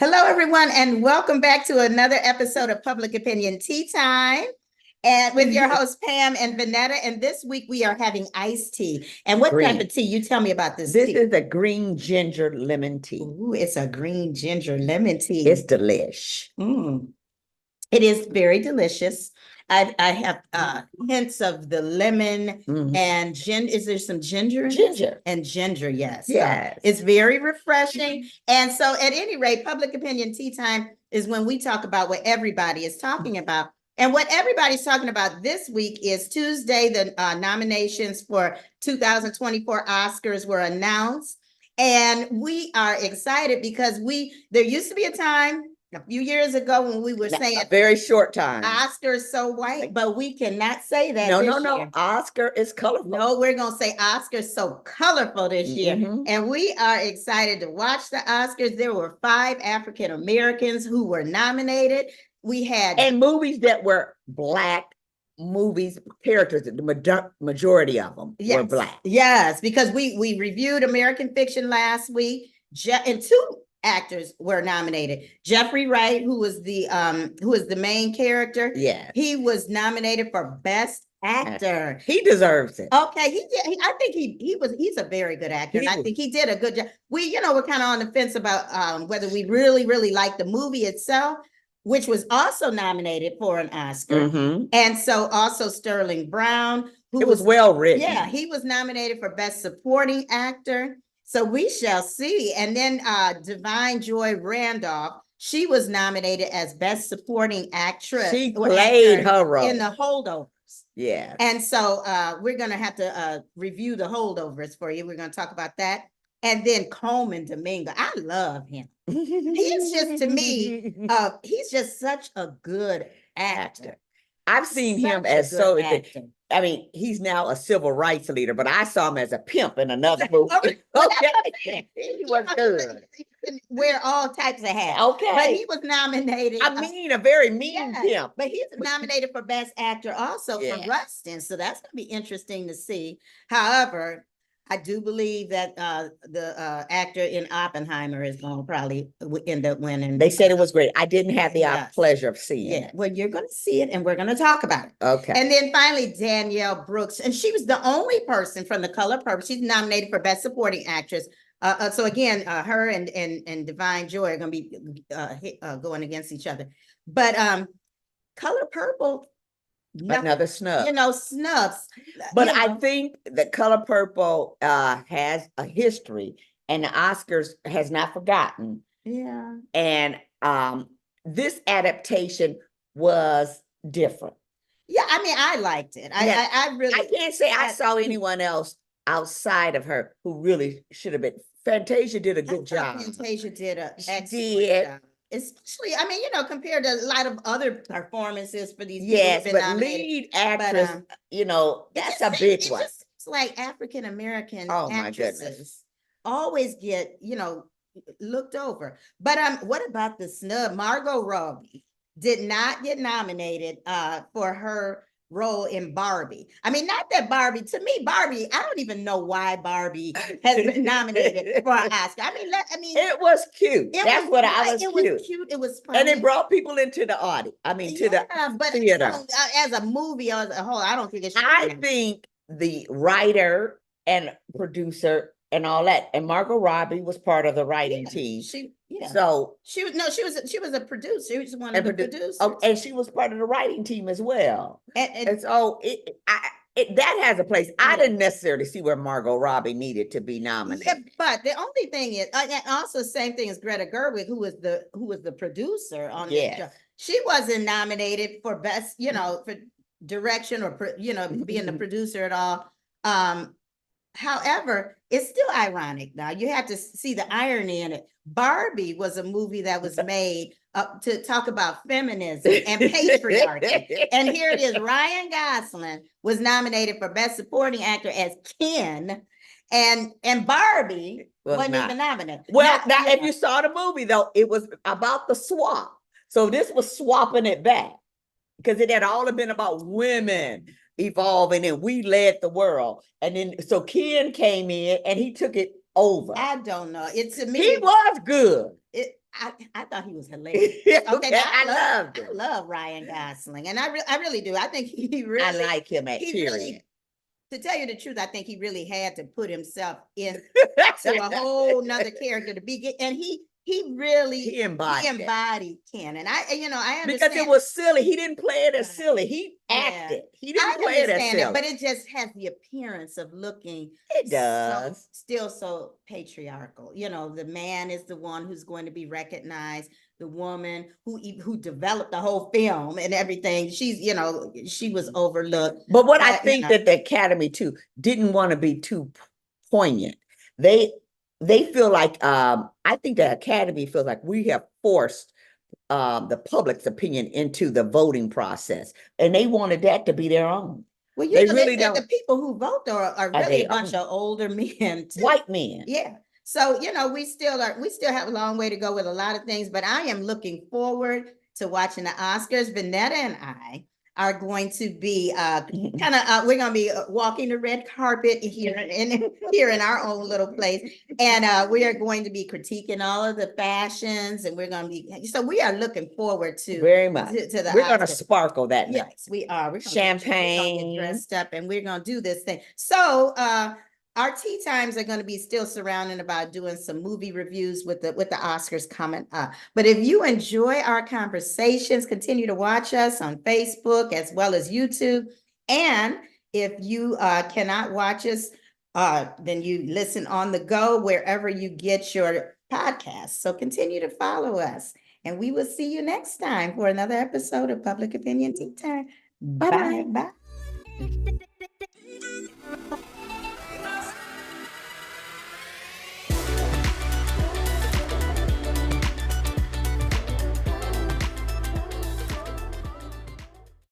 Hello, everyone, and welcome back to another episode of Public Opinion Tea Time. And with your host, Pam and Vanetta. And this week we are having iced tea. And what type of tea? You tell me about this This tea. is a green ginger lemon tea. Ooh, it's a green ginger lemon tea. It's delish. It is very delicious. I have hints of the lemon and is there some ginger? Ginger. And ginger, yes. Yes. So it's very refreshing. And so at any rate, Public Opinion Tea Time is when we talk about what everybody is talking about. And what everybody's talking about this week is Tuesday, the nominations for 2024 Oscars were announced. And we are excited because there used to be a time a few years ago when we were saying a very short time. Oscar's so white, but we cannot say that. No. Oscar is colorful. No, we're gonna say Oscar's so colorful this year. And we are excited to watch the Oscars. There were 5 African Americans who were nominated. We had movies that were Black movies, characters, the majority of them were Black. Yes, because we reviewed American Fiction last week, and 2 actors were nominated. Jeffrey Wright, who was the main character. Yeah, he was nominated for Best Actor. He deserves it. Okay, I think he's a very good actor, and I think he did a good job. We're kind of on the fence about whether we really like the movie itself, which was also nominated for an Oscar. And so also Sterling Brown, who was well written. Yeah, he was nominated for Best Supporting Actor. So we shall see. And then Divine Joy Randolph, she was nominated as Best Supporting Actress. She played her role in The Holdovers. Yeah. And so we're going to have to review The Holdovers for you. We're going to talk about that. And then Coleman Domingo. I love him. He's just, to me, he's just such a good actor. I've seen him as I mean, he's now a civil rights leader, but I saw him as a pimp in another movie. Okay. He was good. He can wear all types of hats. Okay. But he was nominated. A very mean pimp. But he's nominated for Best Actor also for Rustin. So that's going to be interesting to see. However, I do believe that the actor in Oppenheimer is going to probably end up winning. They said it was great. I didn't have the pleasure of seeing it. Well, you're going to see it, and we're going to talk about it. Okay. And then finally, Danielle Brooks, and she was the only person from The Color Purple. She's nominated for Best Supporting Actress. So again, her and Divine Joy are going to be going against each other. But Color Purple. Another snub. Snubs. But I think that Color Purple has a history, and the Oscars has not forgotten. Yeah. And this adaptation was different. Yeah, I mean, I liked it. I can't say I saw anyone else outside of her who really should have been. Fantasia did a good job. Fantasia did an excellent job. Especially, I mean, compared to a lot of other performances for these people. Yes, but lead actress, that's a big one. It's like African American actresses always get, looked over. But what about the snub? Margot Robbie did not get nominated for her role in Barbie. I mean, not that Barbie, to me, Barbie, I don't even know why Barbie has been nominated for an Oscar. I mean, it was cute. That's what I was cute. It was cute. It was funny. And it brought people into the audience. I mean, to the theater. As a movie as a whole, I don't think it should. I think the writer and producer and all that, and Margot Robbie was part of the writing team. So she was a producer. She was one of the producers. Oh, and she was part of the writing team as well. And so that has a place. I didn't necessarily see where Margot Robbie needed to be nominated. Yeah, but the only thing is, also same thing as Greta Gerwig, who was the producer on the show. She wasn't nominated for best, for direction or being the producer at all. However, it's still ironic. Now you have to see the irony in it. Barbie was a movie that was made to talk about feminism and patriarchy. And here it is. Ryan Gosling was nominated for Best Supporting Actor as Ken, and Barbie wasn't even nominated. Well, now if you saw the movie, though, it was about the swap. So this was swapping it back, because it had all been about women evolving, and we led the world. And then so Ken came in and he took it over. I don't know. It to me he was good. I thought he was hilarious. Okay, now I love Ryan Gosling, and I really do. I think he really, I like him at period. Really, to tell you the truth, I think he really had to put himself in to a whole nother character to be, and he embodied Ken. And I understand because it was silly. He didn't play it as silly. He acted. He didn't play it as silly. But it just has the appearance of looking. It does. Still so patriarchal. The man is the one who's going to be recognized. The woman who developed the whole film and everything, she was overlooked. But what I think that the Academy too didn't want to be too poignant. They feel like I think the Academy feels like we have forced the public's opinion into the voting process, and they wanted that to be their own. Well, they really don't. The people who vote are really a bunch of older men, too. White men. Yeah. So, we still have a long way to go with a lot of things, but I am looking forward to watching the Oscars. Vanetta and I are going to be we're going to be walking the red carpet here in our own little place. And we are going to be critiquing all of the fashions, and we are looking forward to very much to the we're going to sparkle that night. Yes, we are. We're champagne, get dressed up, and we're going to do this thing. So our tea times are going to be still surrounding about doing some movie reviews with the Oscars coming up. But if you enjoy our conversations, continue to watch us on Facebook as well as YouTube. And if you cannot watch us, then you listen on the go wherever you get your podcasts. So continue to follow us. And we will see you next time for another episode of Public Opinion Tea Time. Bye-bye. Bye.